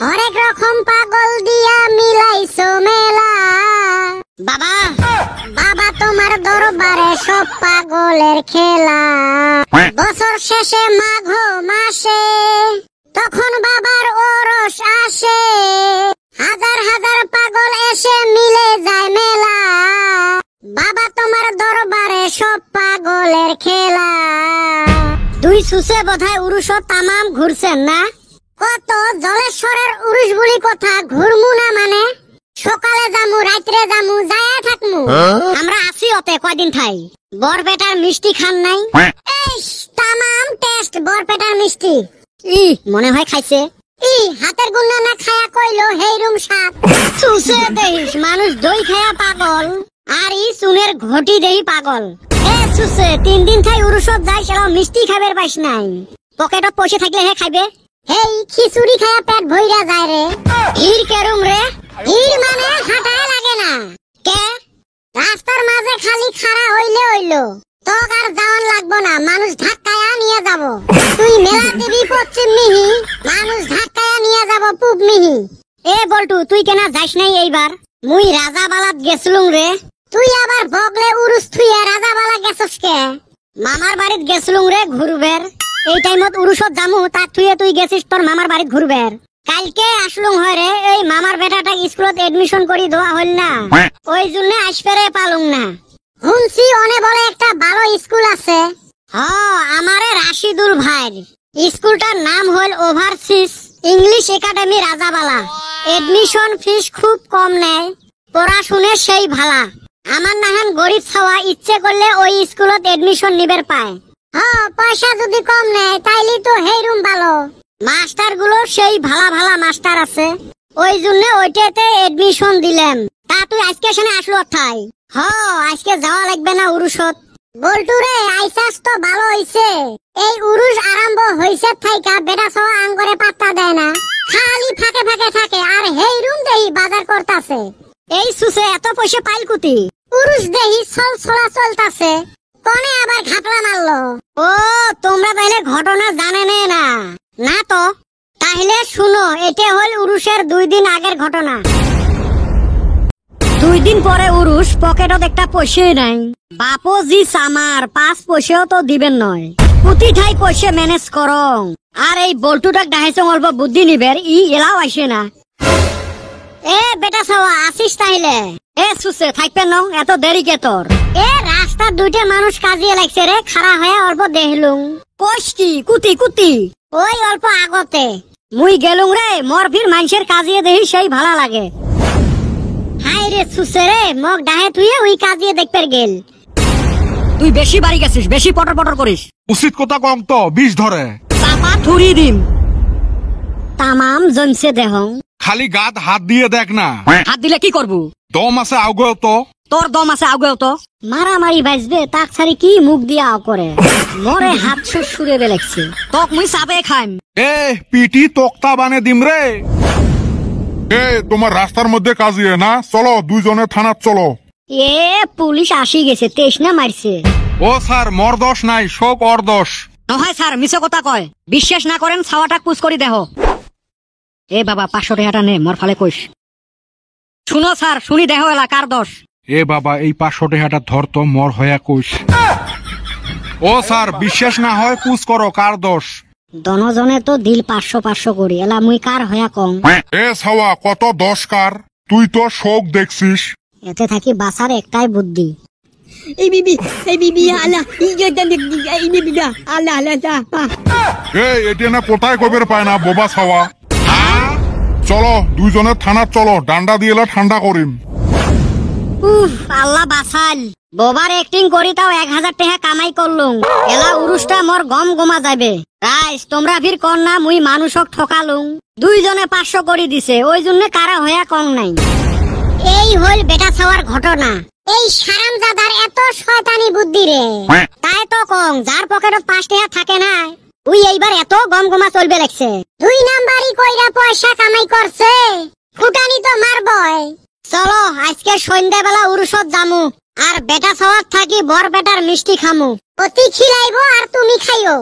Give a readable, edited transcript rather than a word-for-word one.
হরেক রকম পাগল দিয়া মিলাইছো মেলা। বাবা বাবা তোমার দরবারে সব পাগলের খেলা। বছর শেষে মাঘ মাসে তখন বাবার ওরস আসে। হাজার হাজার পাগল এসে মিলে যায় মেলা। বাবা তোমার দরবারে সব পাগলের খেলা। দুই সুসে বোধহয় উরুষ তামাম ঘুরছেন না? কত জলেশ্বরের উরুষ বলি কথা ঘুরমু না মানে? সকালে যামু রাত্রে যামু যায়া থাকমু। আমরা আসি অতে কয়দিন ঠাই। বরপেটার মিষ্টি খান নাই? এই তামাম টেস্ট বরপেটার মিষ্টি। মনে হয় খাইছে। হাতের গুন্না না খায়া কইলো হেইরুম স্বাদ। সুসে দেহিস মানুষ দই খায়া পাগল আর সুনের ঘটি দেহি পাগল। সুসে 3 দিন খাই উরুষত যাই সেরাও মিষ্টি খাইবার পাইস নাই। পকেটত পয়সা থাকলে হে খাইবে। হেই খিচুড়ি খায়া পেট ভইরা যায় রে। হির কেরুম রে? হির মানে হাঁটায় লাগে না। কে রাস্তার মাঝে খালি খাড়া হইলে হইলো, তোক আর যাওয়ান লাগবো না, মানুষ ধাক্কায়া নিয়ে যাব। তুই মেলা দিবি পশ্চিম মিহি, মানুষ ধাক্কায়া নিয়ে যাব পূব মিহি। এ বল্টু তুই কেনা যাইস নাই এইবার? মুই রাজাবালাত গেছলুম রে। তুই আবার বগলে উরুস থুইয়া রাজাবালা গেছস কে? মামার বাড়িত গেছলুম রে ঘুরবের। এই টাইমত উরুষত জামু তাক থুইয়া তুই গেছিস তোর মামার বাড়িত ঘুরবের। কালকে আসলুম হয় রে, এই মামার বেটাটা স্কুলত এডমিশন করি দেওয়া হল না, ওই জন্য আসপেরে পালুম না। শুনছি অনে বলে একটা ভালো স্কুল আছে। আমারে রাশিদুল ভাইর স্কুলটার নাম হল overseas English academy Rajabala. Admission fees খুব কম নেয়, পড়াশুনে সেই ভালা। আমার নাহান গরিব ছাওয়া ইচ্ছে করলে ওই স্কুলত এডমিশন নিবের পায়। পয়সা যদি কম নেয় তাইলে তো হেইরুম ভালো। মাস্টার গুলো সেই ভালা ভালা মাস্টার আছে, ওই জন্য ওইটাতে এডমিশন দিলাম। তা তুই আজকে সেনে আসলো অথাই? আজকে যাওয়া লাগবে না উরুষত। বল্টু রে আইসাস তো ভালো হইছে। এই উরুষ আরম্ভ হইছে থাইকা বেটা ছাওয়া আঙ্গরে পাত্তা দেয় না, খালি ফাঁকে ফাঁকে থাকে আর হেইরুম দেহি বাজার করতাছে। এই সুসে এত পয়সা পাইল কুতি? পুরুষ দেহি চল চলা চলতাছে, কোনে আবার ঘাপলা মারলো। ও তোমরা তাইলে ঘটনা জানে না? না তো তাহলে শুনো, এটা হল উরুষের 2 দিন আগের ঘটনা। 2 দিন পরে উরুষ, পকেটত একটা পয়সাই নাই। বাপো জি সামার 5 পয়সাও তো দিবেন নয়। প্রতি ঠাই পয়সা ম্যানেজ করং। আর এই বল্টুটাক ডাহাইছং অল্প বুদ্ধি নিবের, এলাও আসে না। এ বেটা ছাওয়া আসিস তাইলে? এ সুসে থাকবে নং, এত দেরি কে তোর? এ রাস্তার 2টা মানুষ কাজিয়ে লাগছে রে, খাড়া হয়ে অল্প দেখলুম। কোষ কি কুতি কুতি? ওই অল্প আগতে মুই গেলুম রে, মোর ফির মানুষের কাজিয়ে দেহি সেই ভালা লাগে। হাই রে সুসে রে, মগ ডাহে তুই ওই কাজিয়ে দেখতে গেল। তুই বেশি বাড়ি গেছিস, বেশি পটর পটর করিস। উচিত কথা কম তো, বিষ ধরে। চাপা থুরি দিম। তামাম জমছে দেহং। খালি গাত হাত দিয়ে দেখ না। হাত দিলে কি করবো? দম আছে আউগো তো। তোর দম আছে আউগেও তো। মারামারি বাজবে তাক ছাড়ি কি মুখ দিয়া করে? মরে হাত সুরে বেলেগছে। তোক মুই চাপে খাইম। এ পিটি তোক্তা বানে দিম রে। তোমার রাস্তার মধ্যে কাজিয়ে না, চলো 2 জনে থানাত চলো। এ পুলিশ আসি গেছে, 23 না মারছে। ও স্যার মোর দোষ নাই, সব ওর দোষ। নহয় স্যার মিছে কথা কয়, বিশ্বাস না করেন ছাওয়াটা কুচ করি দেহ। এ বাবা 500 টাকাটা নে, মোর ফালে কইস। শুনো স্যার, শুনি দেহ এলাকার দোষ। এ বাবা এই 500 টাকাটা ধর তো, মোর হয়া কইস। ও স্যার বিশ্বাস না হয় কুচ করো, কার দোষ? দনজনে তো দিল 500 করি, এলা মুই কার হয়া কম। এ ছাওয়া কত দোষ কার? তুই তো শোক দেখছিস। এতে থাকি বাঁচার একটাই বুদ্ধি। এই বিবি আল্লাহ আল্লাহ আল্লাহ। এটা না কোথায় কবের পায় না বোবা ছাওয়া। চলো 2 জনের থানাত চলো, ডান্ডা দিয়ে ঠান্ডা করিম। আল্লাহ বাঁচাল। বোবার অ্যাক্টিং করি তাও 1000 টাকা কামাই করলুম। এলা উরুষটা মোর গম গমা যাবে। রাইস তোমরা ফির কর না মুই মানুষক ঠকালুম। 2 জনে 500 করে দিছে, ওই জন্য কারা হয়া কম নাই। এই হল বেটা ছাওয়ার ঘটনা। এই সারামজাদার এত শয়তানি বুদ্ধি রে। তাই তো কম, যার পকেটত 5 টাকা থাকে না ওই এইবার এত গম গমা চলবে লাগছে। 2 নাম্বারই কইরা পয়সা কামাই করছে, ফুটানি তো মারবই। চলো আজকে সন্ধ্যাবেলা উরুষত জামু, আর বেটা ছাওয়ার থাকি বর বেটার মিষ্টি খামু। অতি খিলাইবো আর তুমি খাইও।